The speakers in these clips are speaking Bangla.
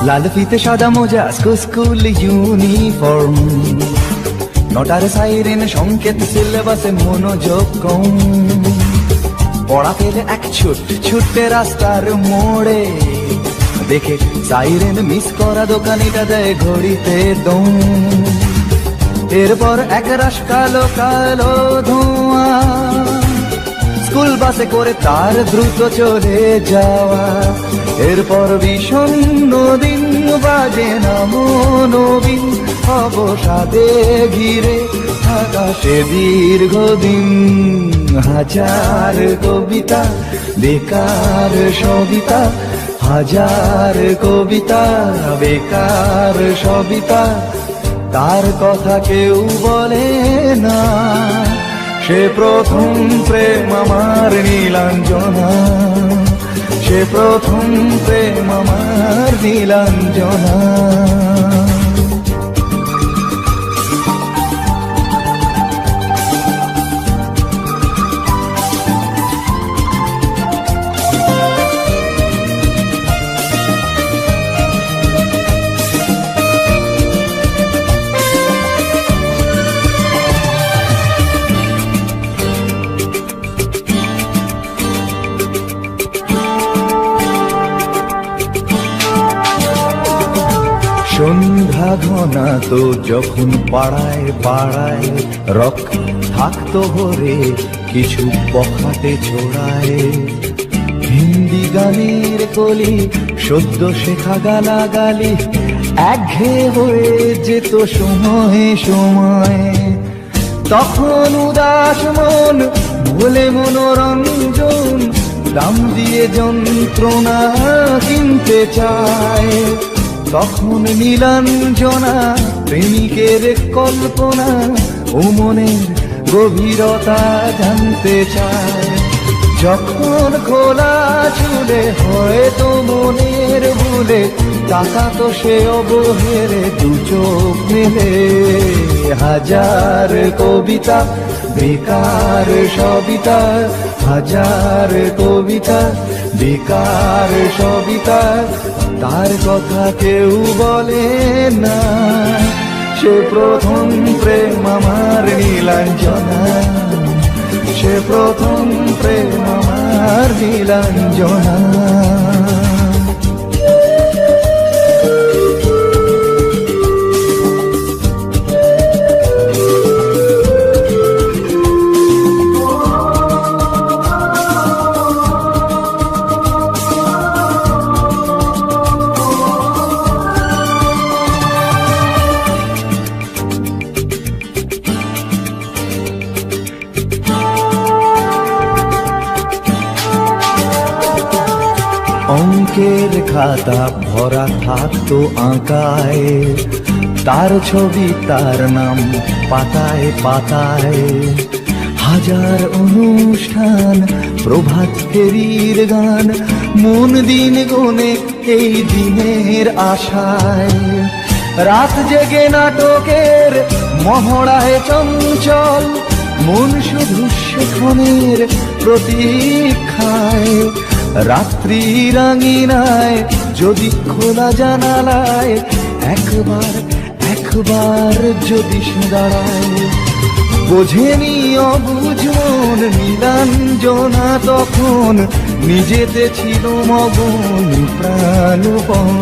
লাল ফিতে সাদা মোজা স্কুল ইউনিফর্ম, নটার সাইরেন সংকেত সিলেবাসে মনোযোগ কম। পড়া পেলে এক ছুটে রাস্তার মোড়ে, দেখে সাইরেন মিস করা দোকানিটা দেয় ঘড়িতে দম। এরপর এক রাশ কালো কালো ধোঁয়া, স্কুল বাসে করে তার দ্রুত চলে যাওয়া। এরপর বিষণ্ণ দিন বাজে না মনোবিন, অবসাদে ঘিরে আকাশে দীর্ঘদিন। হাজার কবিতা বেকার সবিতা, হাজার কবিতা বেকার সবিতা, তার কথা কেউ বলে না। সে প্রথম প্রেম আমার নীলাঞ্জনা, সে প্রথম প্রেম আমার নীলাঞ্জনা। সন্ধ্যা ঘনা তো যখন পাড়ায় পাড়ায় রক থাকতো ভরে কিছু পখাটে ছোড়ায়। হিন্দি গানের কলি সদ্য শেখা গালাগালি একঘেয়ে হয়ে যেত সময়ে সময়ে। তখন উদাস মন ভোলে মনোরঞ্জন, দাম দিয়ে যন্ত্রণা কিনতে চায়। তখন নীলাঞ্জনা প্রেমিকের কল্পনা ও মনের গভীরতা জানতে চায়। যখন খোলা চুলে হয়তো মনের ভুলে তাকাতো সে অবহেলে দু চোখ মেলে। হাজার কবিতা বেকার সবিতা, হাজার কবিতা বেকার সবিতা, তার কথা কেউ বলে না। সে প্রথম প্রেম আমার নীলাঞ্জনা, সে প্রথম প্রেম আমার নীলাঞ্জনা। অঙ্কের খাতা ভরা থাকতো আঁকায়, তার ছবি তার নাম পাতায় পাতায়। হাজার অনুষ্ঠান প্রভাত ফেরির গান, মন দিন গোনে এই দিনের আশায়। রাত জেগে নাটকের মহড়ায় চঞ্চল, মন শুধু সেখানের প্রতীক্ষায়। রাত্রি রাঙিনায় যদি খোলা জানালায় একবার একবার যদি দাঁড়ায়। বোঝেনি অবুঝ মন নীলাঞ্জনা তখন, নিজেতে ছিল মগন প্রাণপণ।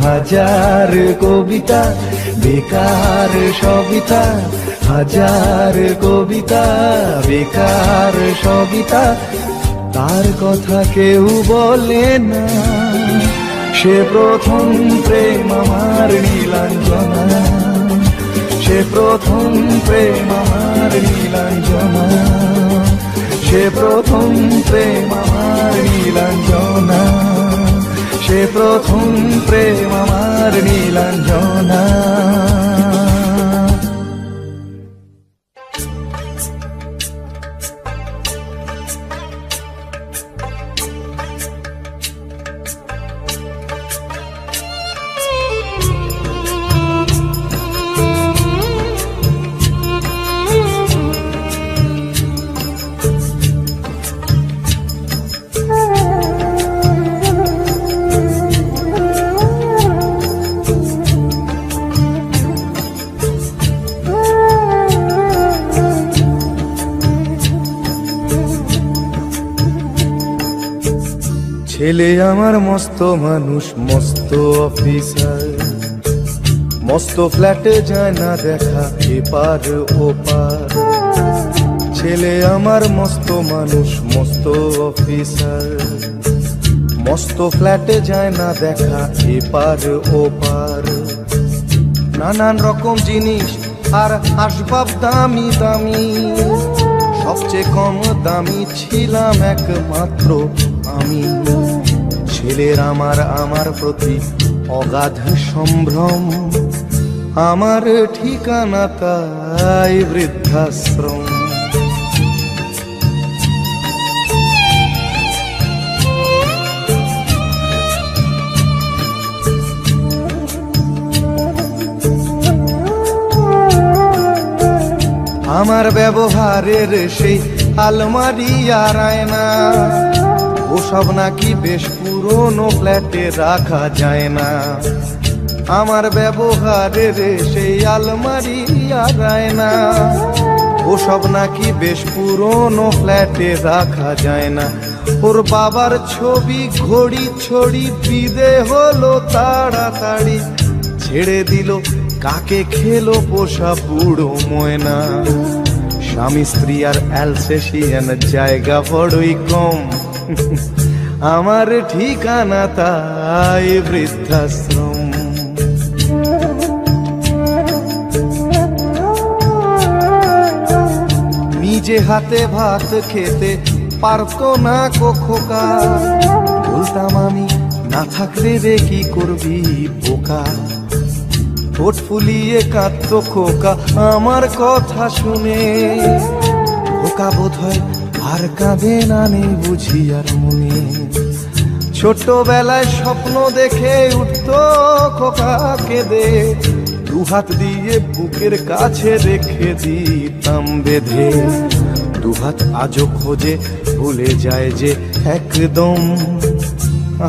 হাজার কবিতা বেকার সবিতা, হাজার কবিতা বেকার সবিতা, তার কথা কেউ বলে না। সে প্রথম প্রেম আমার নীলাঞ্জনা, সে প্রথম প্রেম আমার নীলাঞ্জনা, সে প্রথম প্রেম আমার নীলাঞ্জনা, সে প্রথম প্রেম আমার নীলাঞ্জনা। ছেলে আমার মস্ত মানুষ, মস্ত অফিসার, মস্ত ফ্ল্যাটে যায় না দেখা এপার ওপার। ছেলে আমার মস্ত মানুষ, মস্ত অফিসার, মস্ত ফ্ল্যাটে যায় না দেখা এপার ওপার। নানান রকম জিনিস আর আসবাব দামি দামি, সবচেয়ে কম দামি ছিলাম একমাত্র আমি। ছেলের আমার প্রতি অগাধ সম্ভ্রম, আমার ঠিকানা তাই বৃদ্ধাশ্রম। আমার ব্যবহারের সেই আলমারি আর আয়না, ওসব নাকি বেশ পুরনো ফ্ল্যাটে রাখা যায় না। আমার ব্যবহারের সেই আলমারি আর আয়না, ওসব নাকি বেশ পুরনো ফ্ল্যাটে রাখা যায় না। ওর বাবার ছবি ঘড়ি ছড়ি বিদে হলো তাড়াতাড়ি, ছেড়ে দিল কাকে খেলো পোষা বুড়ো ময়না। স্বামী স্ত্রী আর অ্যালসেশিয়ান জায়গা বড়ই কম, আমার ঠিকানা তাই বৃদ্ধাশ্রম। নিজে হাতে ভাত খেতে পারতো না খোকা, বলতাম আমি না থাকলে রে কি করবি বোকা। ঠোঁট ফুলিয়ে কাঁদতো খোকা আমার কথা শুনে, খোকা বোধহয় আর কাঁদে না নেই বুঝি আর মনে। ছোটবেলায় স্বপ্ন দেখে উঠতো খোকা কেঁদে, দুহাত দিয়ে বুকের কাছে রেখে দিতাম বেঁধে। দুহাত আজও খোঁজে ভুলে যায় যে একদম,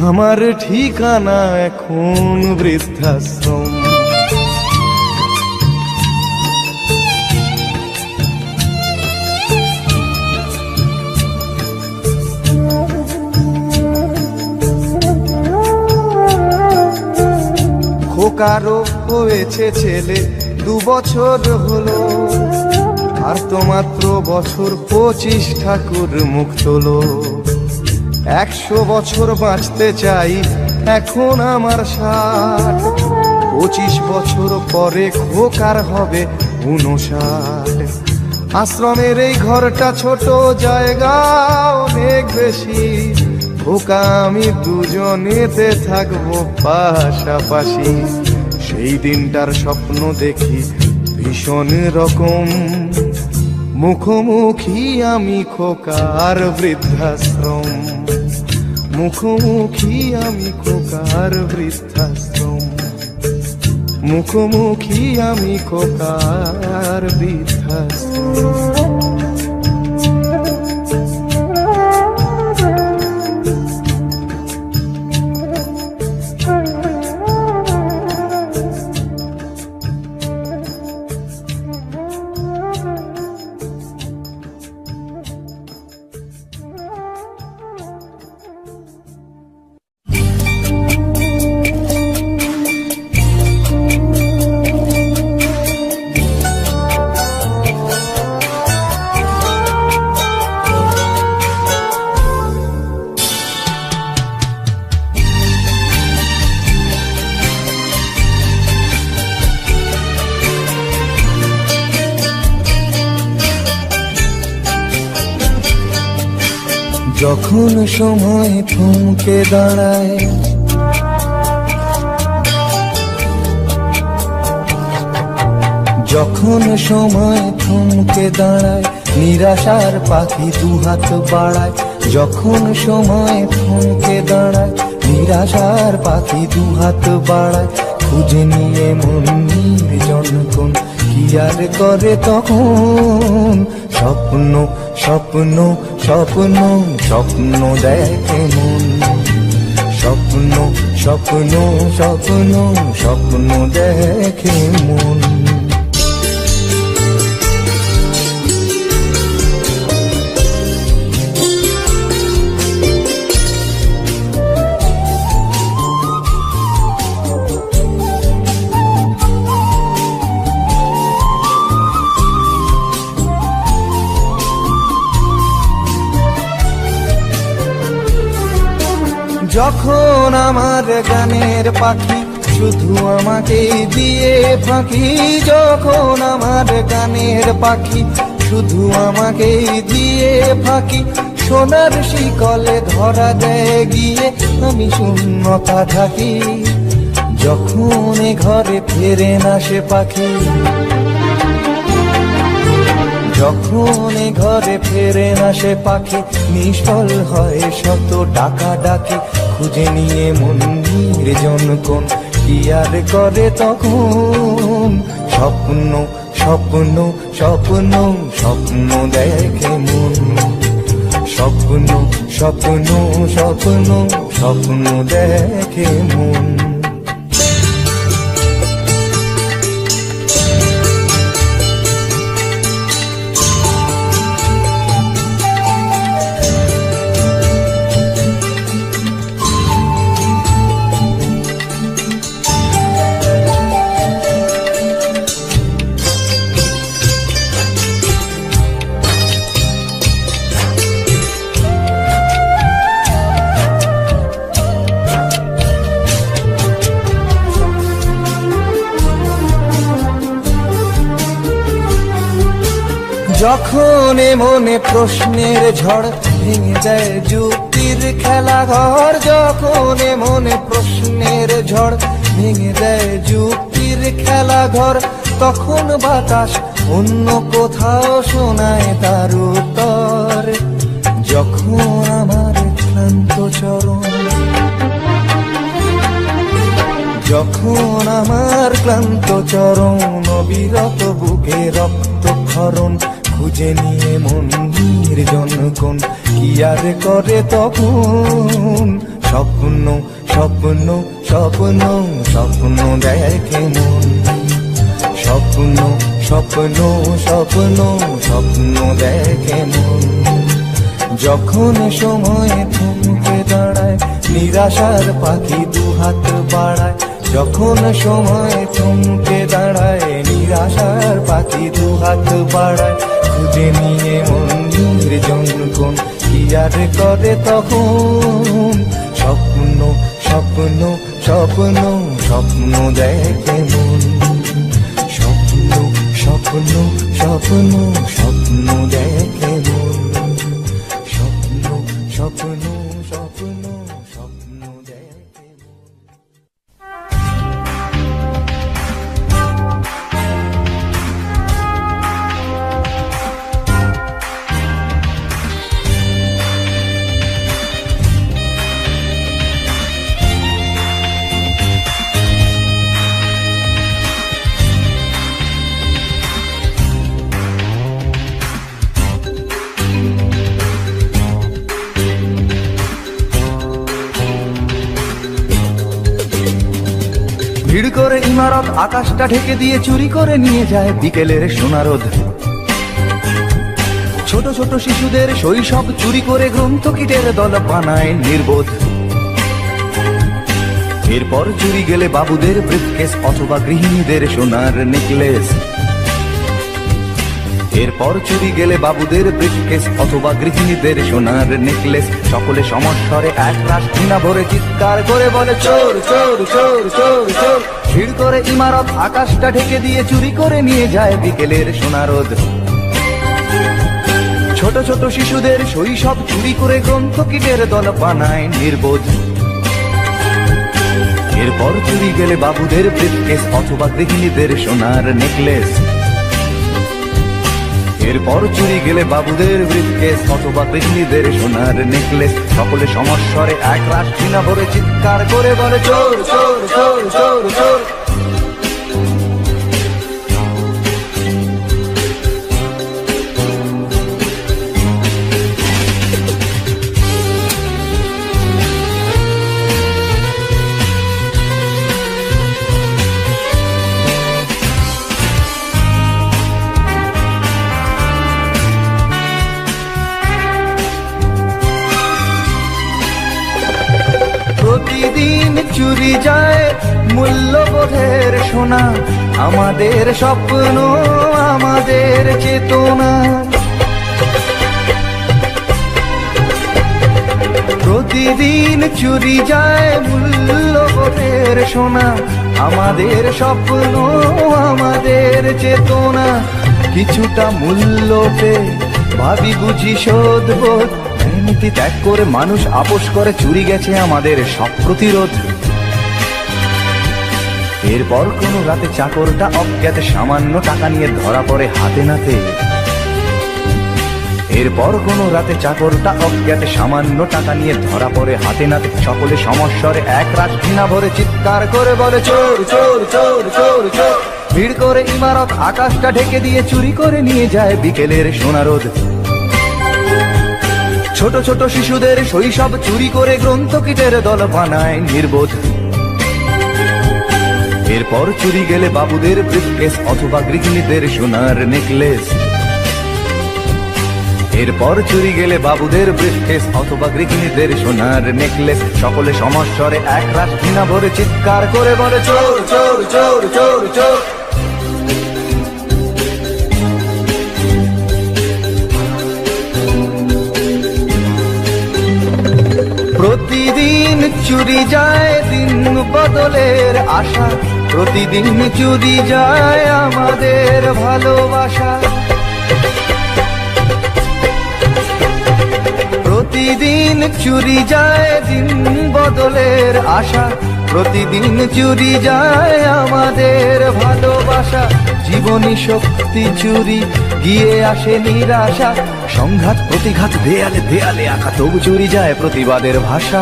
আমার ঠিকানা এখন বৃদ্ধাশ্রম। খোকারও হয়েছে ছেলে 2 বছর হলো, আর তো মাত্র বছর 25 ঠাকুর মুখ তোলো। 100 বছর বাঁচতে চাই এখন আমার 60, 25 বছর পরে খোকার হবে 59। আশ্রমের এই ঘরটা ছোট, জায়গা অনেক বেশি, খোকা আমি দুজনেতে থাকবো পাশাপাশি। সেই দিনটার স্বপ্ন দেখি ভীষণ রকম, মুখোমুখি আমি খোকার বৃদ্ধাশ্রম। মুখোমুখি আমি খোকার বৃদ্ধাশ্রম, মুখোমুখি আমি খোকার বৃদ্ধাশ্রম। যখন সময় থমকে দাঁড়ায়, যখন সময় থমকে দাঁড়ায়, নিরাশার পাখি দুহাত বাড়ায়। যখন সময় থমকে দাঁড়ায়, নিরাশার পাখি দুহাত বাড়ায়। খুঁজে নিয়ে মন নির্জন কি আর করে তখন, স্বপ্ন স্বপ্ন স্বপ্ন স্বপ্ন দেখে মন। স্বপ্ন স্বপ্ন স্বপ্ন স্বপ্ন দেখে মন। যখন আমার গানের পাখি শুধু আমাকে দিয়ে ফাঁকি, যখন আমার গানের পাখি শুধু আমাকে দিয়ে ফাঁকি, সোনার শিকলে ধরা দেয় গিয়ে আমি শূন্যতা থাকি। যখন এ ঘরে ফেরে না সে পাখি, যখন এ ঘরে ফেরে না সে পাখি, নিষ্ফল হয় শত ডাকা ডাকি, খুঁজে নিয়ে মন নির্জন কোন কি আর করে তখন। স্বপ্ন স্বপ্ন স্বপ্ন স্বপ্ন দেখে মন, স্বপ্ন স্বপ্ন স্বপ্ন স্বপ্ন দেখে মন। যখন এ মনে প্রশ্নের ঝড় ভেঙে যায় যুক্তির খেলা ঘর, যখন এ মনে প্রশ্নের ঝড় ভেঙে দেয় যুক্তির খেলা ঘর, তখন বাতাস অন্য কোথাও শোনায় তার উত্তর। যখন আমার ক্লান্ত চরণ, যখন আমার ক্লান্ত চরণ, অবিরত বুকে রক্ত ক্ষরণ, খুঁজে নিয়ে মন নির্জন কোন কি আর করে তখন। স্বপ্ন স্বপ্ন স্বপ্ন স্বপ্ন দেখে মন, স্বপ্ন স্বপ্ন স্বপ্ন স্বপ্ন দেখে মন। যখন সময় থমকে দাঁড়ায় নিরাশার পাখি দুহাত বাড়ায়, যখন সময় থমকে দাঁড়ায় নিরাশার পাখি দুহাত বাড়ায়, খুঁজে নিয়ে মন নির্জন কোন কি আর করে তখন। স্বপ্ন স্বপ্ন স্বপ্ন স্বপ্ন দেখে মন, স্বপ্ন স্বপ্ন স্বপ্ন স্বপ্ন দেখে মন, স্বপ্ন স্বপ্ন স্বপ্ন স্বপ্ন দেখে মন। ভিড় করে ইমারত আকাশটা ঢেকে দিয়ে চুরি করে নিয়ে যায় বিকেলের সোনারোদ। ছোট ছোট শিশুদের শৈশব চুরি করে গ্রন্থকিটের দল বানায় নির্বোধ। এরপর চুরি গেলে বাবুদের ব্রিফকেস অথবা গৃহিণীদের সোনার নেকলেস, এরপর চুরি গেলে বাবুদের ব্রিফকেস অথবা গৃহিণীদের সোনার নেকলেস। সকলে সমস্বরে এক রাশ ঘৃণা ভরে চিৎকার করে বলে চোর চোর চোর চোর চোর। ভিড় করে ইমারত আকাশটা ঢেকে দিয়ে চুরি করে নিয়ে যায় বিকেলের সোনারোদ। ছোট ছোট শিশুদের শৈশব চুরি করে গ্রন্থকিটের দল বানায় নির্বোধ। এরপর চুরি গেলে বাবুদের ব্রিফকেস অথবা গৃহিণীদের সোনার নেকলেস, এরপর চুরি গেলে বাবুদের ব্রিফকেস অথবা গৃহিণীদের সোনার নেকলেস। সকলে সমস্বরে এক রাশ ঘৃণা ভরে চিৎকার করে বলে চোর চোর চোর চোর চোর। প্রতিদিন চুরি যায় মূল্যবোধের সোনা, আমাদের স্বপ্ন আমাদের চেতনা। প্রতিদিন চুরি যায় মূল্যবোধের সোনা, আমাদের স্বপ্ন আমাদের চেতনা, কিছুটা মূল্য পেয়ে ভাবি বুঝি শোধবোধ, নীতি ত্যাগ করে মানুষ আপোষ করে, চুরি গেছে আমাদের সব প্রতিরোধ। এরপর কোনো রাতে চাকরটা অজ্ঞাতে সামান্য টাকা নিয়ে ধরা পড়ে হাতে নাতে, এরপর কোনো রাতে চাকরটা অজ্ঞাতে সামান্য টাকা নিয়ে ধরা পড়ে হাতে নাতে, সকলে সমস্বরে এক রাশ ঘৃণা ভরে চিৎকার করে বলে চোর চোর চোর চোর চোর। ভিড় করে ইমারত আকাশটা ঢেকে দিয়ে চুরি করে নিয়ে যায় বিকেলের সোনারোদ। ছোট ছোট শিশুদের শৈশব চুরি করে গ্রন্থকিটের দল বানায় নির্বোধ। এরপর চুরি গেলে বাবুদের ব্রিফকেস অথবা গৃহিণীদের সোনার নেকলেস, এরপর চুরি গেলে বাবুদের ব্রিফকেস অথবা গৃহিণীদের সোনার নেকলেস, সকলে সমস্বরে এক রাশ ঘৃণা ভরে চিৎকার করে বলে চোর চোর চোর চোর চোর। প্রতিদিন চুরি যায় দিন বদলের আশা, প্রতিদিন চুরি যায় আমাদের ভালোবাসা, প্রতিদিন চুরি যায় দিন বদলের আশা, প্রতিদিন চুরি যায় আমাদের ভালোবাসা। জীবনী শক্তি চুরি গিয়ে আসে নিরাশা, সংঘাত প্রতিঘাত দেয়ালে দেয়ালে আঁকা, তবু চুরি যায় প্রতিবাদের ভাষা।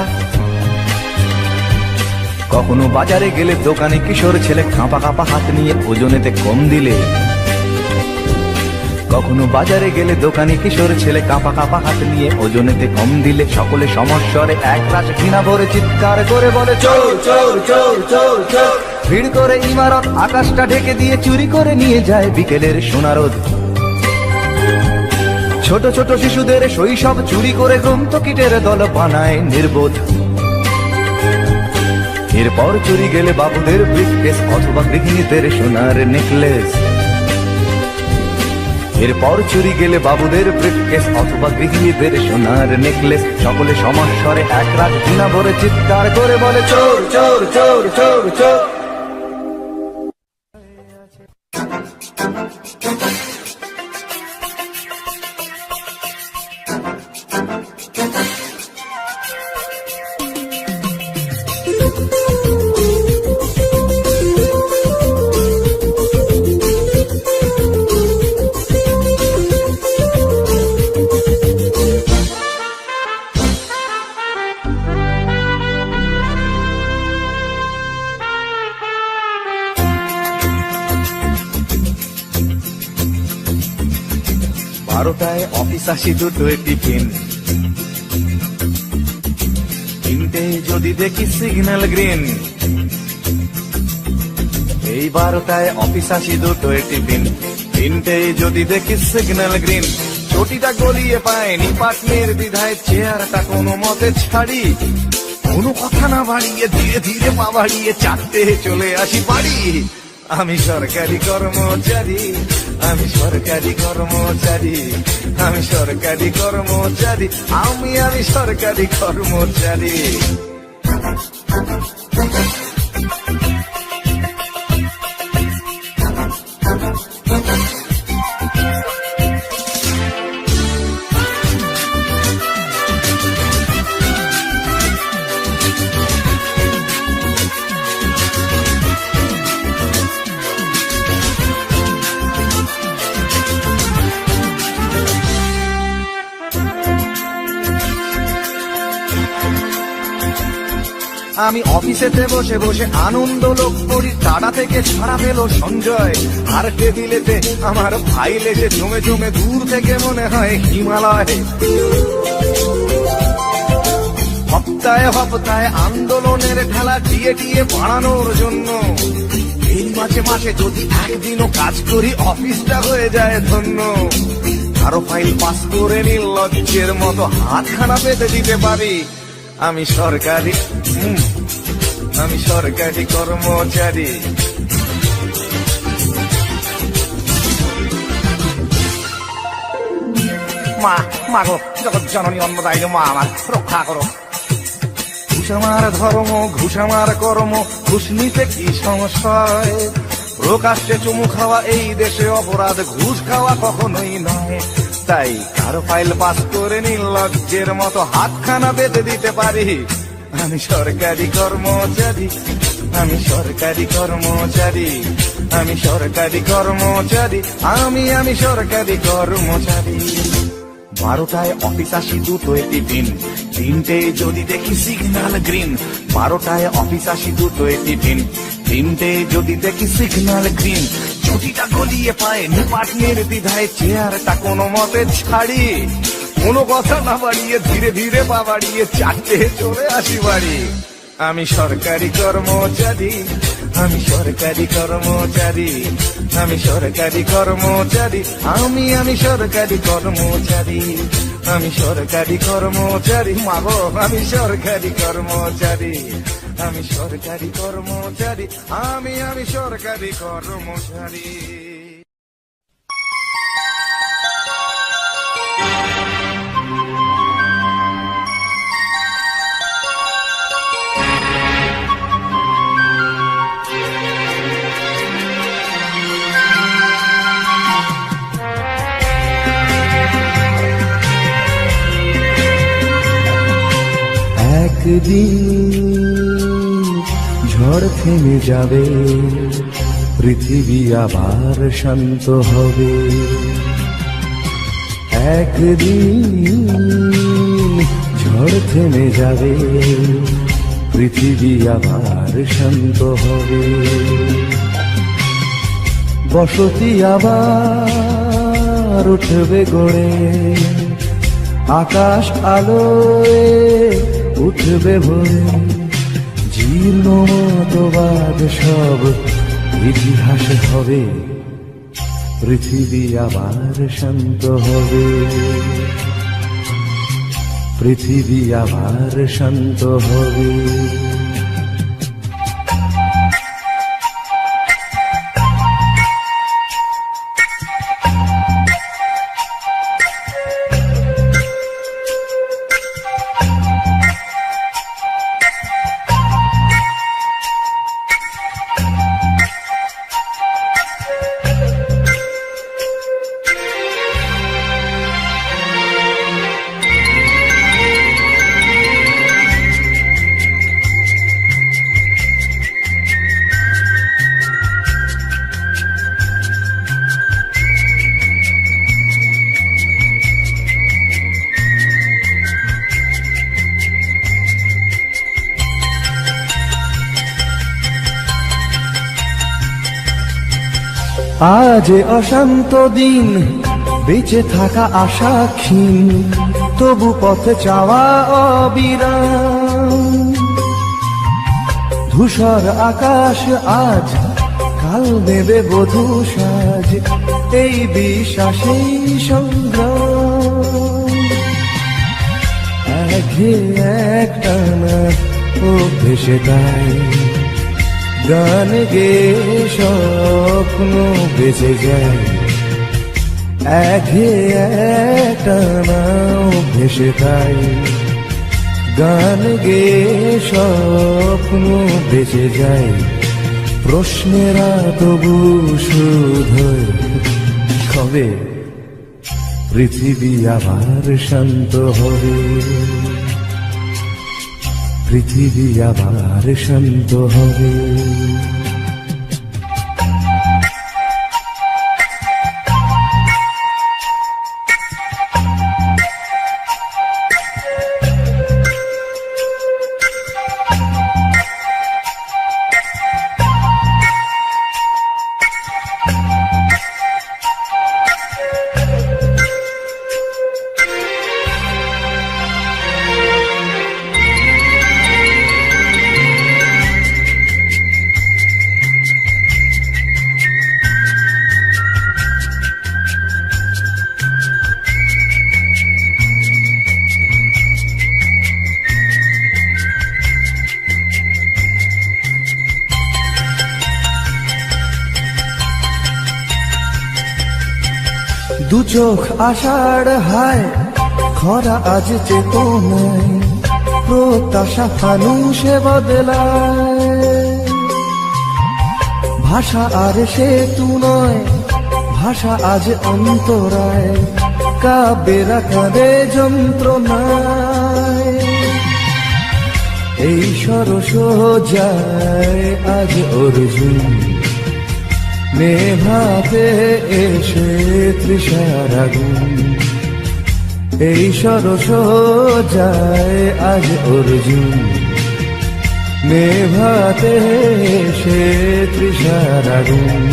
কখনো বাজারে গেলে দোকানে কিশোর ছেলে কাঁপা কাঁপা হাত নিয়ে ওজনেতে কম দিলে, কখনো বাজারে গেলে দোকানে কিশোর ছেলে কাঁপা কাঁপা হাত নিয়ে ওজনেতে কম দিলে, সকলে সমস্বরে এক রাশ ঘৃণা ভরে চিৎকার করে বলে চোর চোর চোর চোর চোর। ভিড় করে ইমারত আকাশটা ঢেকে দিয়ে চুরি করে নিয়ে যায় বিকেলের সোনারোদ। ছোট ছোট শিশুদের শৈশব চুরি করে গ্রন্থকিটের দল বানায় নির্বোধ। এরপর চুরি গেলে বাবুদের ব্রিফকেস অথবা গৃহিণীদের সোনার নেকলেস, এরপর চুরি গেলে বাবুদের ব্রিফকেস অথবা গৃহিণীদের সোনার নেকলেস, সকলে সমস্বরে এক রাত ঘৃণা ভরে চিৎকার করে বলে চোর চোর চোর চোর চোর। বারোটায় অফিস আসি দুটোয় টিফিন, তিনটে যদি দেখি সিগন্যাল গ্রিন। এই 12টায় অফিস আসি দুটোয় টিফিন, তিনটে যদি দেখি সিগন্যাল গ্রিন। চটিটা গলিয়ে পায়নি পাটনের দ্বিধায় চেয়ারটা কোনো মতে ছাড়ি, কোনো কথা না বাড়িয়ে ধীরে ধীরে পা বাড়িয়ে 4টে চলে আসি বাড়ি। আমি সরকারি কর্মচারী, আমি সরকারি কর্মচারী, আমি সরকারি কর্মচারী, আমি সরকারি কর্মচারী। আমি অফিসেতে বসে বসে আনন্দ লোক করি, টাটা থেকে ছাড়া পেল সঞ্জয়। আর টেবিলেতে আমার ফাইল এসে জমে জমে দূর থেকে মনে হয় হিমালয়। হপ্তায় হপ্তায় আন্দোলনের ঠেলা টিয়ে টিয়ে বাড়ানোর জন্য, এই মাঝে মাঝে যদি একদিনও কাজ করি অফিসটা হয়ে যায় ধন্য। আরো ফাইল পাস করে নির্লজ্জের মতো হাতখানা পেতে দিতে পারি। আমি সরকারি, আমি সরকারি কর্মচারী। মা, মা গো, জগৎ জননী অন্নদায়িনী মা, আমার রক্ষা করো। ঘুষ আমার ধর্ম, ঘুষ আমার কর্ম, ঘুষ নিতে কি সংশয়? প্রকাশ্যে চুমু খাওয়া এই দেশে অপরাধ, ঘুষ খাওয়া কখনোই নয়। তাই কারো ফাইল পাস করে নির্লজ্জের মতো হাতখানা বেঁধে দিতে পারি। আমি সরকারি কর্মচারী, আমি সরকারি কর্মচারী, আমি সরকারি কর্মচারী, আমি সরকারি কর্মচারী। 12টায় অফিস আসি, 2টোয় টিফিন, 3টে যদি দেখি সিগন্যাল গ্রিন। 12টায় অফিস আসি, 2টোয় টিফিন, 3টে যদি দেখি সিগন্যাল গ্রিন। ছুটিটা গলিয়ে পায় নিপাট নির্দ্বিধায়, চেয়ারটা কোনো মতে ছাড়ি। কোনো কথা না বাড়িয়ে ধীরে ধীরে পা বাড়িয়ে 4টে চলে আসি বাড়ি। আমি সরকারি কর্মচারী, আমি সরকারি কর্মচারী, আমি সরকারি কর্মচারী, আমি সরকারি কর্মচারী, আমি সরকারি কর্মচারী। মাগো আমি সরকারি কর্মচারী, আমি সরকারি কর্মচারী, আমি সরকারি কর্মচারী। একদিন ঝড় থেমে যাবে, পৃথিবী আবার শান্ত হবে। একদিন ঝড় থেমে যাবে, পৃথিবী আবার শান্ত হবে। বসতি আবার উঠবে গড়ে, আকাশ আলোয় উঠবে ভরে। জীর্ণ মতবাদ সব ইতিহাস হবে, পৃথিবী আবার শান্ত হবে, পৃথিবী আবার শান্ত হবে। আজ অশান্ত দিন, বেঁচে থাকা আশা ক্ষীণ, তবু পথে চাওয়া অবিরাম। ধূসর আকাশ আজ, কাল দেবে বধূ সাজ, এই বিশ্বাসেই সংগ্রাম। একটানা ও ভেসে তাই গান গে স্বপ্ন বেঁচে যায়। একটানাও ভেসে তাই গান গে স্বপ্ন বেঁচে যায়। প্রশ্নেরা তবু শুধু কবে পৃথিবী আবার শান্ত হবে, পৃথিবী আবার শান্ত হবে। দু চোখ আষাঢ় হায়, খরা আজ চেতনায়, প্রত্যাশা ফানুষে বদলায়, ভাষা আর সেতু নয়, ভাষা আজ অন্তরায়, কাব্যেরা কাঁদে যন্ত্রণায়। এই সরস যায় আজ অর্জুন, নেভাতে এসে তৃষার আগুন। এই সরস যায় আজ অর্জুন, নেভাতে এসে তৃষার আগুন।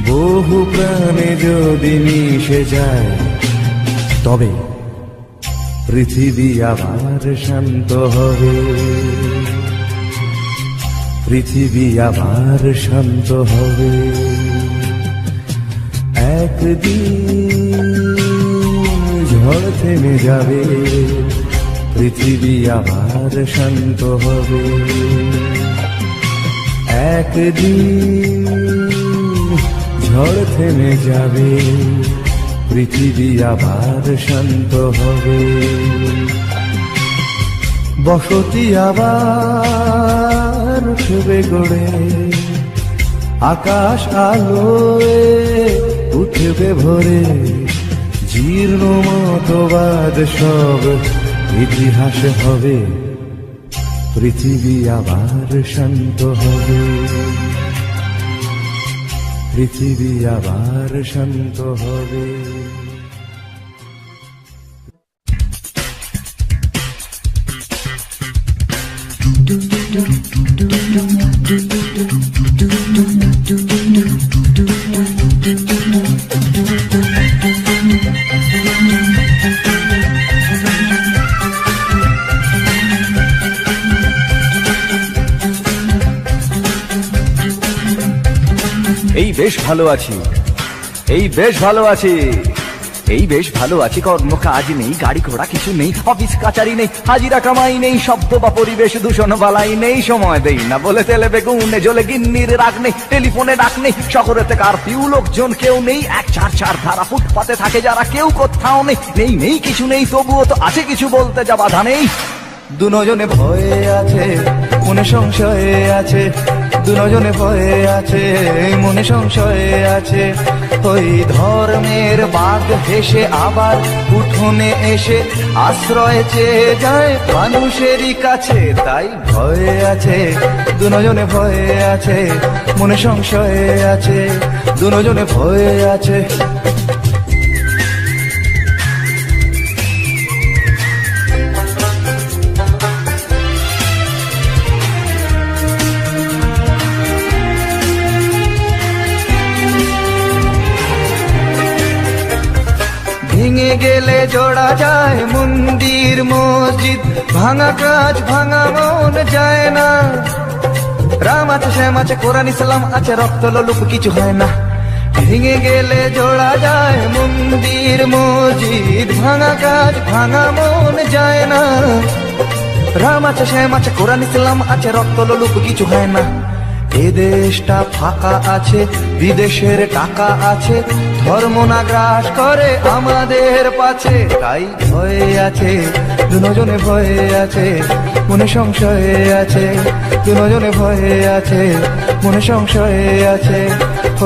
বহু প্রাণে যদি মিশে যায়, তবে পৃথিবী আবার শান্ত হবে, পৃথিবী আবার শান্ত হবে। একদিন ঝড় থেমে যাবে, পৃথিবী আবার শান্ত হবে। একদিন ঝড় থেমে যাবে, পৃথিবী আবার শান্ত হবে। বসতি আবার উঠবে গড়ে, আকাশ আলোয় উঠবে ভরে। জীর্ণ মতবাদ সব ইতিহাস হবে, পৃথিবী আবার শান্ত হবে, পৃথিবী আবার শান্ত হবে। এই বেশ ভালো আছি, এই বেশ ভালো আছি, এই বেশ ভালো আছি। কর্ম কাজ নেই, গাড়ি ঘোড়া কিছু নেই, অফিস কাচারি নেই, হাজিরা কামাই নেই, শব্দ বা পরিবেশ দূষণ বালাই নেই। সময় দেই না বলে তেলে বেগুনে জ্বলে গিন্নির রাগ নেই, টেলিফোনে ডাক নেই, শহরেতে কারফিউ লোকজন কেউ নেই। 1-4-4 ধারা ফুটপাতে থাকে যারা, কেউ কোথাও নেই। নেই নেই কিছু নেই, তবুও তো আছে কিছু, বলতে যা বাধা নেই। দুজনে ভয়ে আছে, মনে সংশয়ে আছে, দুজনে ভয়ে আছে, মনে সংশয়ে আছে। ওই ধর্মের বাঘ হেসে আবার উঠোনে এসে আশ্রয় চেয়ে যায় মানুষেরই কাছে। তাই ভয়ে আছে, দুজনে ভয়ে আছে, মনে সংশয়ে আছে, দুজনে ভয়ে আছে। ভেঙে গেলে জোড়া যায় মন্দির মসজিদ, ভাঙা কাজ ভাঙা মন যায় না। রাম আছে, শ্যাম আছে, কোরআন ইসলাম আছে, রক্ত লোলুপ কিছু হয় না। ভেঙে গেলে জোড়া যায় মন্দির মসজিদ, ভাঙা কাজ ভাঙা মন যায় না। রাম আছে, শ্যাম আছে, কোরআন ইসলাম আছে, রক্ত লোলুপ কিছু হয় না। এ দেশটা ফাঁকা আছে, বিদেশের টাকা আছে, ধর্ম না গ্রাস করে আমাদের পাছে। তাই ভয়ে আছে, দুজনে ভয়ে আছে, মনে সংশয়ে আছে, দুজনে ভয়ে আছে, মনে সংশয়ে আছে।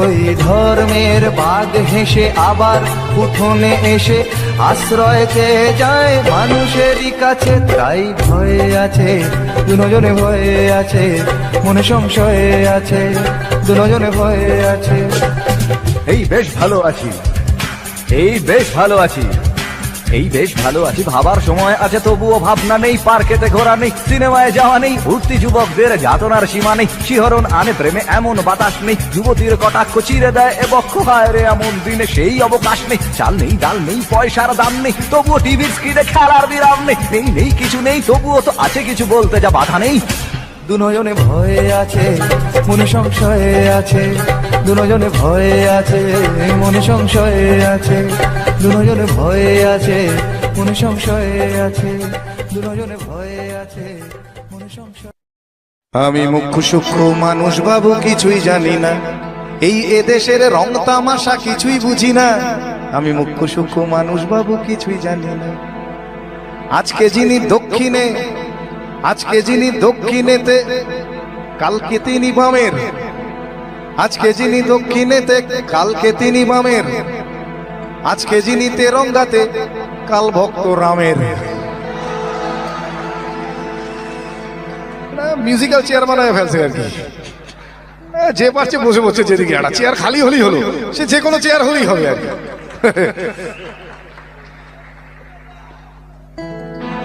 ওই ধর্মের বাঘ হেসে আবার উঠোনে এসে আশ্রয় চেয়ে যায় মানুষেরই কাছে। তাই ভয়ে আছে, দুজনে ভয়ে আছে, মনে সংশয়ে আছে, দুজনে ভয়ে আছে। এই বেশ ভালো আছি, এই বেশ ভালো আছি, এই বেশ ভালো আছি। ভাবার সময় আছে তবুও ভাবনা নেই, পার্কেতে ঘোরা নেই, সিনেমায় যাওয়া নেই, উঠতি যুবকদের যাতনার সীমা নেই। শিহরণ আনে প্রেমে এমন বাতাস নেই, যুবতীর কটাক্ষ চিরে দেয় এ বক্ষ। হায় রে এমন দিনে সেই অবকাশ নেই, চাল নেই ডাল নেই, পয়সার দাম নেই, তবুও টিভির স্ক্রিনে খেলার বিরাম নেই। নেই নেই কিছু নেই, তবুও তো আছে কিছু, বলতে যা বাধা নেই। দুজনে ভয়ে আছে, মনে সংশয়ে আছে, দুজনে ভয়ে আছে, মনে সংশয়ে আছে, দুজনে ভয়ে আছে, মনে সংশয়ে আছে, দুজনে ভয়ে আছে, মনে সংশয়। আমি মুখ্য সূক্ষ্ম মানুষ বাবু, কিছুই জানি না, এই এদেশের রং তামাশা কিছুই বুঝি না। আমি মুখ্য সূক্ষ্ম মানুষ বাবু, কিছুই জানি না। আজকে যিনি দক্ষিণে আজকে যিনি দক্ষিণেতে কালকে তিনি বামের, আজকে যিনি দক্ষিণেতে কালকে তিনি বামের, আজকে যিনি তেরঙ্গাতে কাল ভক্ত রামের। মিউজিক্যাল চেয়ার বানায় ফেলছে আর কি, যে পারছে বসে বসে, যেদিকে একটা চেয়ার খালি হলেই হলো, সে যে কোনো চেয়ার হলেই হবে আর কি।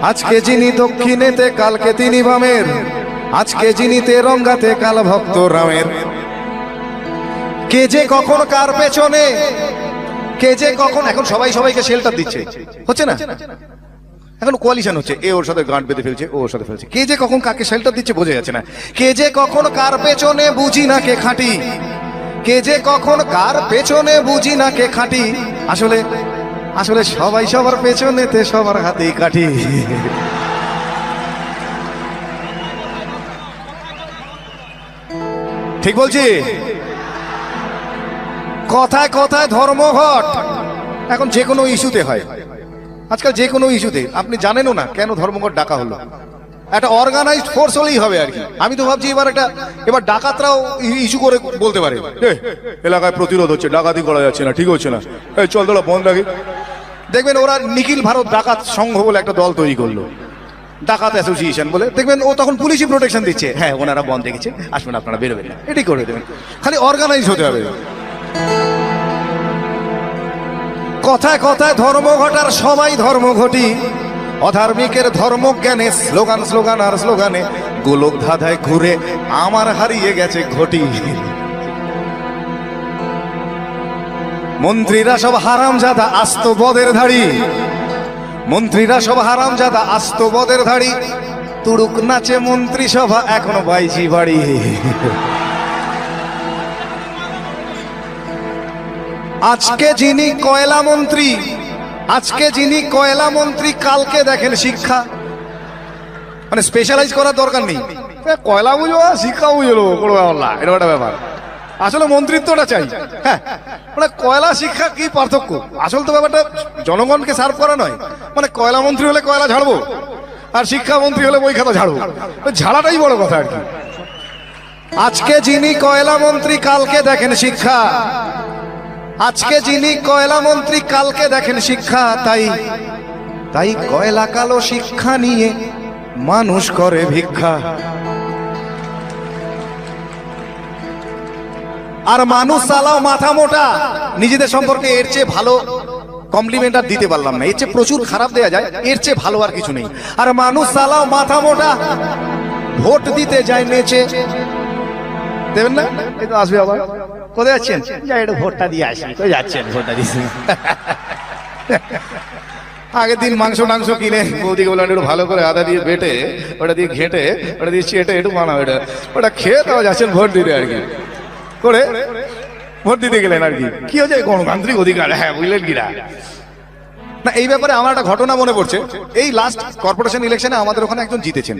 আজকে যিনি দক্ষিণেতে কালকে তিনি বামের, আজকে যিনি তেরঙ্গাতে কাল ভক্ত রামের। কে যে কখন কার পেছনে, কে যে কখন, এখন সবাই সবাইকে শেল্টার দিচ্ছে, হচ্ছে না? এখন কোয়ালিশন হচ্ছে, এ ওর সাথে গাঁট বেঁধে ফেলছে, ও ওর সাথে ফেলছে, কে যে কখন কাকে শেল্টার দিচ্ছে বোঝা যাচ্ছে না। কে যে কখন কার পেছনে বুঝি না কে খাঁটি, কে যে কখন কার পেছনে বুঝি না কে খাঁটি। আসলে আসলে সবাই সবার পেছনেতে সবার হাতেই কাঠি। ঠিক বলছি? কথায় কথায় ধর্মঘট এখন যে কোনো ইস্যুতে হয়, আজকাল যে কোনো ইস্যুতে। আপনি জানেনও না কেন ধর্মঘট ডাকা হলো, একটা অর্গানাইজড ফোর্স হলেই হবে আর কি। আমি তো ভাবছি এবার ডাকাতরাও ইস্যু করে বলতে পারে, এলাকায় প্রতিরোধ হচ্ছে, ডাকাতি করা যাচ্ছে না, ঠিক হচ্ছে না, এই চল তোলা বন্ধ রাখি। দেখবেন ওরা নিখিল ভারত ডাকাত সংঘ বলে একটা দল তৈরি করলো, ডাকাত অ্যাসোসিয়েশন বলে। দেখবেন ও তখন পুলিশই প্রোটেকশন দিচ্ছে, হ্যাঁ ওনারা বন্ধ রেখেছে, আসবেন আপনারা, বেরোবেন না, এটাই করে দেবেন। খালি অর্গানাইজ হতে হবে। কথায় কথায় ধর্মঘট আর সবাই ধর্মঘটি, অধার্মিকের ধর্মজ্ঞানে স্লোগান স্লোগান আর স্লোগানে গোলক ধাঁধায় ঘুরে আমার হারিয়ে গেছে ঘটি। মন্ত্রীরা সব হারামজাদা আস্ত বদের ধাড়ি, মন্ত্রীরা সব হারামজাদা আস্ত বদের ধাড়ি, তুড়ুক নাচে মন্ত্রী সভা এখনো বাইজি বাড়ি। আজকে যিনি কয়লা মন্ত্রী, আজকে যিনি কয়লা মন্ত্রী কালকে দেখেন শিক্ষা। মানে স্পেশালাইজ করার দরকার নেই, কয়লা বুঝবো শিক্ষা বুঝলো কোনো ব্যাপার না, এটা একটা ব্যাপার। আসলে মন্ত্রিত্বটা চাই। হ্যাঁ, মানে কয়লা শিক্ষা কি পার্থক্য? আসল তো ব্যাপারটা জনগণকে সার্ভ করা নয়। মানে কয়লা মন্ত্রী হলে কয়লা ঝাড়বো, আর শিক্ষা মন্ত্রী হলে বই খাতা ঝাড়বো, ঝাড়াটাই বড় কথা আর কি। আজকে যিনি কয়লা মন্ত্রী কালকে দেখেন শিক্ষা, আজকে যিনি কয়লা মন্ত্রী কালকে দেখেন শিক্ষা। তাই তাই কয়লা কালো শিক্ষা নিয়ে মানুষ করে ভিক্ষা। আর মানুষ চালাও মাথা মোটা, নিজেদের সম্পর্কে এর চেয়ে ভালো কমপ্লিমেন্ট আর দিতে পারলাম না, এর চেয়ে প্রচুর খারাপ দেয়া যায়, এর চেয়ে ভালো আর কিছু নেই। আর মানুষ চালাও মাথা মোটা, ভোট দিতে যায় নেচে। দেবেন না? এই তো আসবে আবার, কোথায় যাচ্ছেন? যাই একটু ভোটটা দিয়ে আসি। কোথায় যাচ্ছেন? ভোটটা দিচ্ছি। আগের দিন মাংস কিনে বৌদিকে বললাম একটু ভালো করে আদা দিয়ে বেটে, ওটা দিয়ে ঘেটে, ওটা দিয়ে চেটে একটু বানাও, ওটা খেয়ে তাও যাচ্ছেন ভোট দিতে আর কি। করে ভোট দিতে গেলেন আর কি। কি হয়েছে? গণতান্ত্রিক অধিকার, হ্যাঁ বুঝলেন কিনা? না, এই ব্যাপারে আমার একটা ঘটনা মনে পড়ছে। এই লাস্ট কর্পোরেশন ইলেকশনে আমাদের ওখানে একজন জিতেছেন,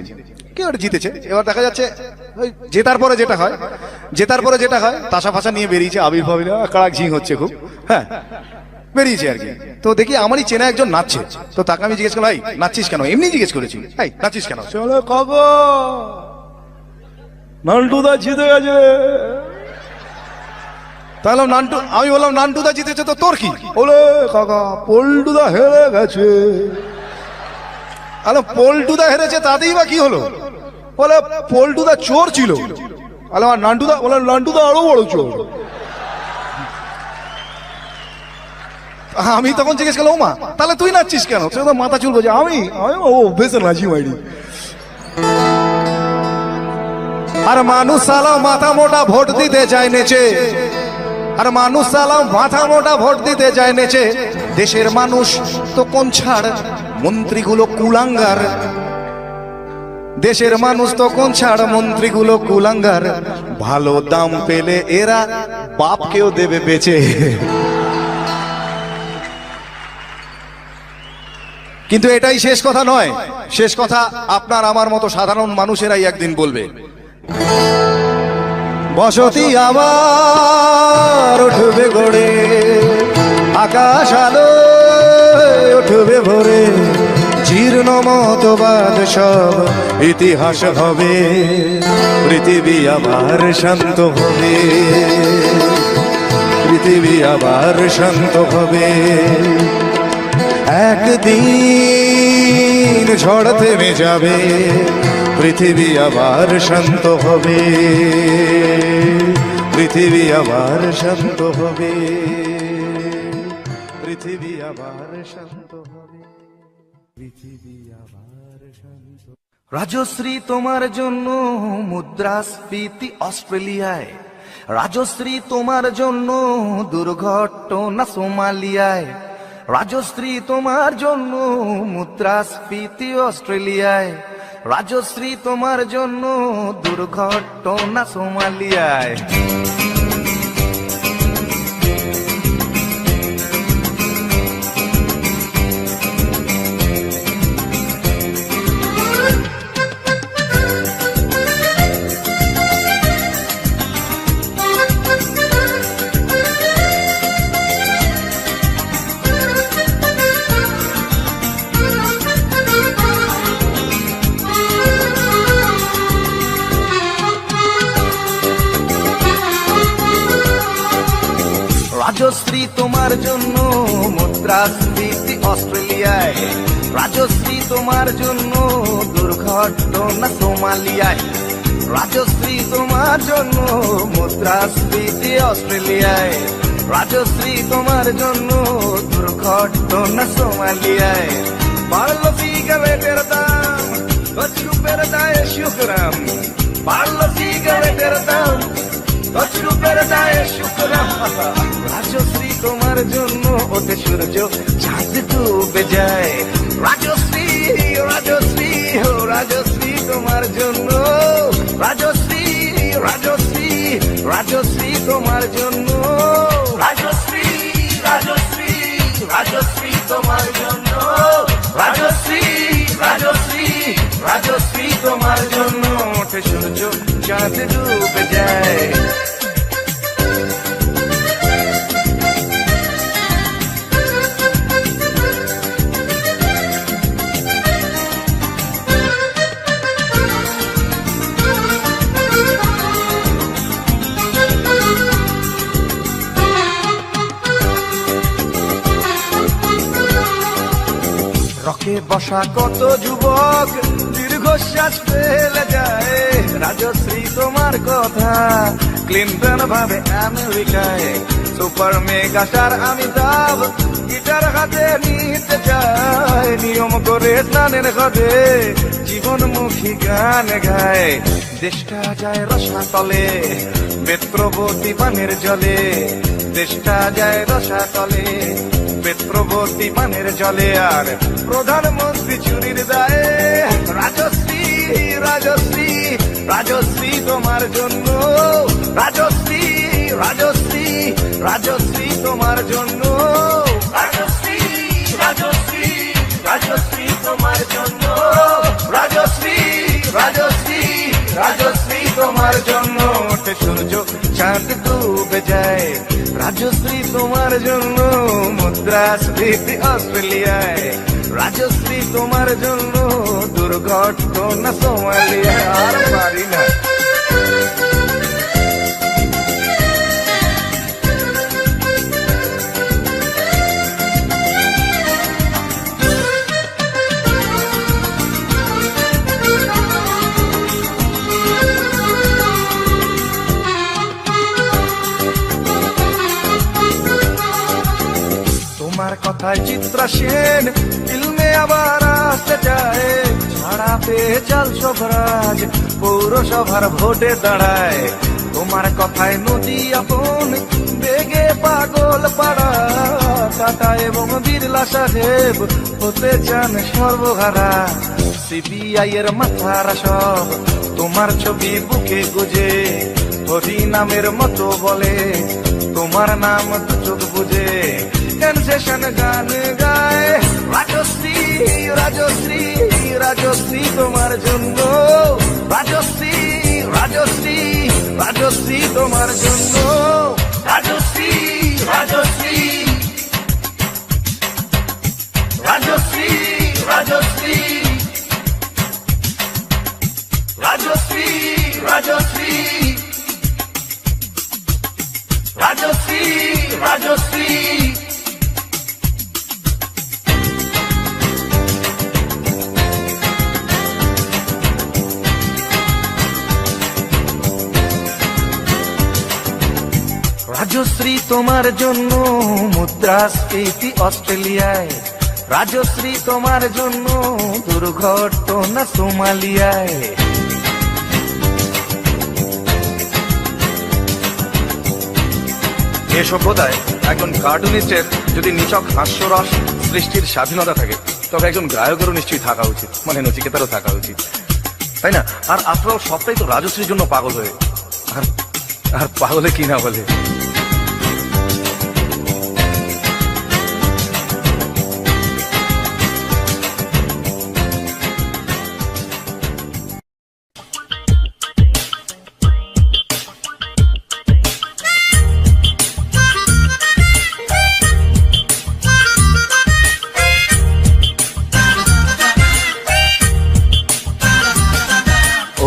কেউ একটা জিতেছে। এবার দেখা যাচ্ছে জেতার পরে যেটা হয় তাসা ফাঁসা নিয়ে বেরিয়েছে, আবির্ভাব কাড়াক ঝিং হচ্ছে খুব, হ্যাঁ বেরিয়েছে আর কি। তো দেখি আমারই চেনা একজন নাচছে, তো তাকে আমি জিজ্ঞেস করলাম, নাচছিস কেন? এমনি জিজ্ঞেস করেছি, নাচছিস কেন? কাকা নান্টুদা জিতে গেছে। তাহলে নান্টু, আমি বললাম নান্টুদা জিতেছে তো তোর কি? বলে কাকা পল্টুদা হেরে গেছে। আলো পল্টুদা হেরেছে তাতেই বা কি হলো? বলে পল্টুদা চোর ছিল। আলো আর নান্টুদা, বলে নান্টুদা আরো বড় চোর। আমি তখন জিজ্ঞেস করলাম, মা তাহলে তুই নাচছিস কেন? সে তো মাথা চুল বলছে, আমি বেশ নাচি মাইনি। আর মানুষ সালা মাথা মোটা ভোট দিতে যায় নেচে, আর মানুষ সালাম মাথা মোটা ভোট দিতে যায় নেচে। দেশের মানুষ তো কোন ছাড়, মন্ত্রীগুলো কুলাঙ্গার। দেশের মানুষ তো কোন ছাড়, মন্ত্রীগুলো কুলাঙ্গার। ভালো দাম পেলে এরা বাপকেও দেবে বেচে। কিন্তু এটাই শেষ কথা নয়, শেষ কথা আপনার আমার মতো সাধারণ মানুষেরাই একদিন বলবে। বসতি আবার উঠবে গড়ে, আকাশ আলো উঠবে ভোরে, জীর্ণ জীর্ণ মতবাদ সব ইতিহাস হবে, পৃথিবী আবার শান্ত হবে, পৃথিবী আবার শান্ত হবে। একদিন ঝড় থেমে যাবে, পৃথিবী আবার শান্ত হবে, পৃথিবী আবার শান্ত হবে, পৃথিবী আবার শান্ত হবে, পৃথিবী আবার শান্ত। রাজশ্রী তোমার জন্য মুদ্রাস্ফীতি অস্ট্রেলিয়ায়, রাজশ্রী তোমার জন্য দুর্ঘটনা সোমালিয়ায়, রাজশ্রী তোমার জন্য মুদ্রাস্ফীতি অস্ট্রেলিয়ায়, রাজশ্রী তোমার জন্য দুর্ঘটনা সোমালিয়ায়। রাজশ্রী তোমার জন্য মুদ্রাস্ফীতি অস্ট্রেলিয়ায়, রাজশ্রী তোমার জন্য দুর্ঘটনা সোমালিয়ায়, রাজশ্রী তোমার জন্য মুদ্রাস্ফীতি অস্ট্রেলিয়ায়, রাজশ্রী তোমার জন্য দুর্ঘটনা সোমালিয়ায়। বাড়লো সিগারেটের দাম, 10 রুপের দায় শুকরাম, বাড়লো সিগারেটের দাম, 10 রুপের দায় শুকরাম। রাজশ্রী তোমার জন্য ওতে সূর্য চাঁদ ডুবে যায়, রাজশ্রী রাজশ্রী ও রাজশ্রী তোমার জন্য, রাজশ্রী রাজশ্রী রাজশ্রী তোমার জন্য, রাজশ্রী রাজশ্রী রাজশ্রী তোমার জন্য, রাজশ্রী রাজশ্রী রাজশ্রী তোমার জন্য ওঠে সূর্য চাঁদ ডুবে যায়। রকে বসা কত যুবক দীর্ঘশ্বাস ফেলে যায়, রাজশ্রী তোমার কথা ক্লিন্টন ভাবে আমেরিকায়, super mega star Amitabh guitar হাতে নিতে চায়, নিয়ম করে স্নানের ঘাটে জীবনমুখী গান গায়, দেশটা যায় রসাতলে বেত্রবতী পানের জলে, দেশটা যায় রসাতলে বেত্রবতী পানের জলে, আর প্রধানমন্ত্রী চুরির দায়ে। রাজশ্রী রাজশ্রী রাজশ্রী তোমার জন্য, রাজশ্রী রাজশ্রী রাজশ্রী তোমার জন্য, রাজশ্রী রাজশ্রী রাজশ্রী তোমার জন্য, রাজশ্রী রাজশ্রী রাজশ্রী তোমার জন্য ওঠে সূর্য চাঁদ ডুবে যায়, রাজশ্রী তোমার জন্য মুদ্রাস্ফীতি অস্ট্রেলিয়ায়, রাজশ্রী তোমার জন্য দুর্ঘটনা সোমালিয়ায়। আর পারি না। তোমার কথায় চিত্রা সেন ফিল্মে আবার আসতে চায়, ছাড়া পেয়ে চাল সবরাজ পৌরসভার ভোটে দাঁড়ায়, তোমার কথায় নদী আপন বেগে পাগল পাড়া, টাটা এবং বিড়লা সাহেব হতে চান সর্বহারা, সিবিআই এর মাথারা সব তোমার ছবি বুকে গুজে, হরি নামের মতো বলে তোমার নাম দু চোখ বুঝে, সেনসেশন গান গায়, রাজশ্রী রাজশ্রী রাজশ্রী তোমার জন্য, রাজশ্রী রাজশ্রী রাজশ্রী তোমার জন্য, রাজশ্রী রাজশ্রী রাজশ্রী রাজশ্রী রাজশ্রী তোমার জন্য মুদ্রাস্ফীতি অস্ট্রেলিয়ায়, রাজশ্রী তোমার জন্য দুর্ঘটনা সোমালিয়ায়। এ সভ্যতায় একজন কার্টুনিস্টের যদি নিছক হাস্যরস সৃষ্টির স্বাধীনতা থাকে, তবে একজন গায়কেরও নিশ্চয়ই থাকা উচিত, মানে নচিকেতারও থাকা উচিত, তাই না? আর আফটার অল সবটাই তো রাজশ্রীর জন্য পাগল হয়ে, আর পাগলে কি না বলে।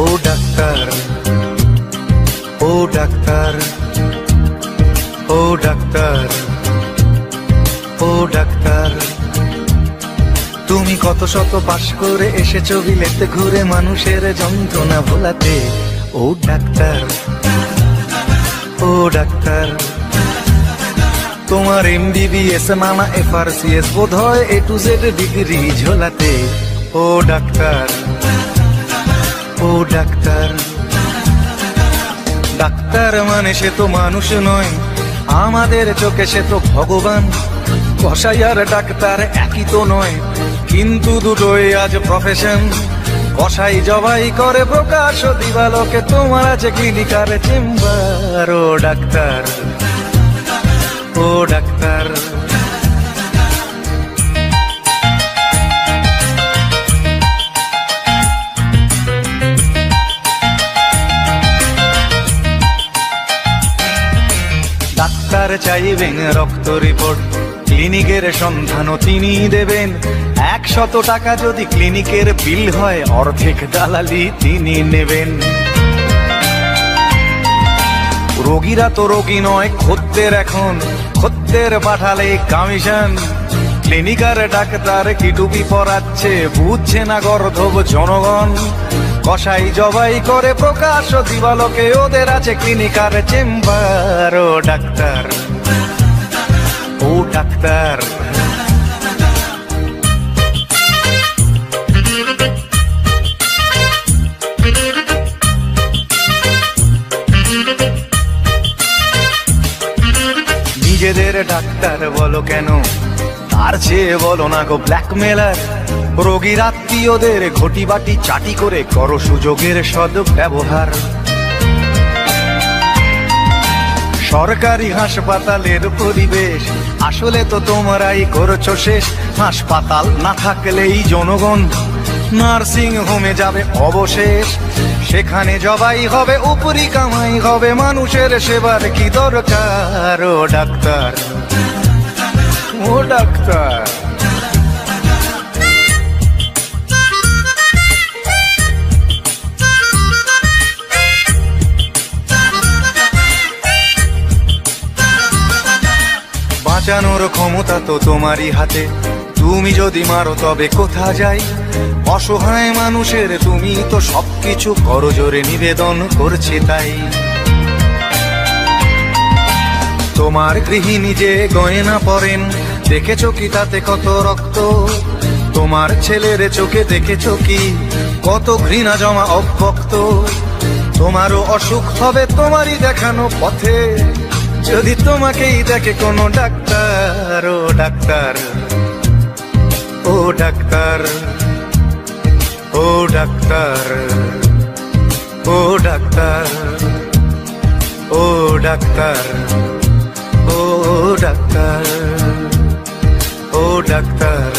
ও ডাক্তার, ও ডাক্তার, ও ডাক্তার, ও ডাক্তার, তুমি কত শত পাশ করে এসেছো বিলেতে ঘুরে মানুষের যন্ত্রণা ভোলাতে। ও ডাক্তার, ও ডাক্তার, তোমার MBBS নানা FRCS বোধ হয় A to Z ডিগ্রি ঝোলাতে। ও ডাক্তার, ও ডাক্তার, ডাক্তার মানে সে তো মানুষ নয়, আমাদের চোখে সে তো ভগবান। কসাই আর ডাক্তার একই তো নয়, কিন্তু দুটোই আজ প্রফেশন। কসাই জবাই করে প্রকাশ দিবালোকে, তোমার আছে ক্লিনিকার চেম্বার। ও ডাক্তার, ও ডাক্তার, ডাক্তার চাইবেন রক্ত রিপোর্ট, ক্লিনিকের সন্ধানও তিনি দেবেন। 100 টাকা যদি ক্লিনিকের বিল হয়, অর্ধেক দালালি তিনি নেবেন। রোগীরা তো রোগী নয় খদ্দের, এখন খদ্দের পাঠালে কমিশন। ক্লিনিকার ডাক্তার কি টুপি পরাচ্ছে, বুঝছে না গর্ধব জনগণ। কসাই জবাই করে প্রকাশ দিবালোকে, ওদের আছে ক্লিনিকার চেম্বার। ও ডাক্তার, ও ডাক্তার, নিজেদের ডাক্তার বলো কেন, তার চেয়ে বলো না গো ব্ল্যাকমেলার। রোগীর আত্মীয়দের ঘটি বাটি চাটি করে করো সুযোগের সদ্ব্যবহার। সরকারি হাসপাতালের পরিবেশ আসলে তো তোমরাই করছো শেষ। হাসপাতাল না থাকলেই জনগণ নার্সিং হোমে যাবে অবশেষ। সেখানে জবাই হবে, উপরি কামাই হবে, মানুষের সেবার কি দরকার। ও ডাক্তার, ও ডাক্তার, বাঁচানোর ক্ষমতা তো তোমারই হাতে, তুমি যদি মারো তবে কোথা যাই। অসহায় মানুষের তুমি তো সবকিছু করজোরে নিবেদন করছে তাই। তোমার গৃহিণী যে গয়না পরেন, দেখেছো কি তাতে কত রক্ত? তোমার ছেলের চোখে দেখেছো কি কত ঘৃণা জমা অব্যক্ত? তোমারও অসুখ হবে তোমারই দেখানো পথে, যদি তোমাকেই দেখে কোনো ডাক্তার। ও ডাক্তার, ও ডাক্তার, ও ডাক্তার, ও ডাক্তার, ও ডাক্তার, ও ডাক্তার, ও ডাক্তার।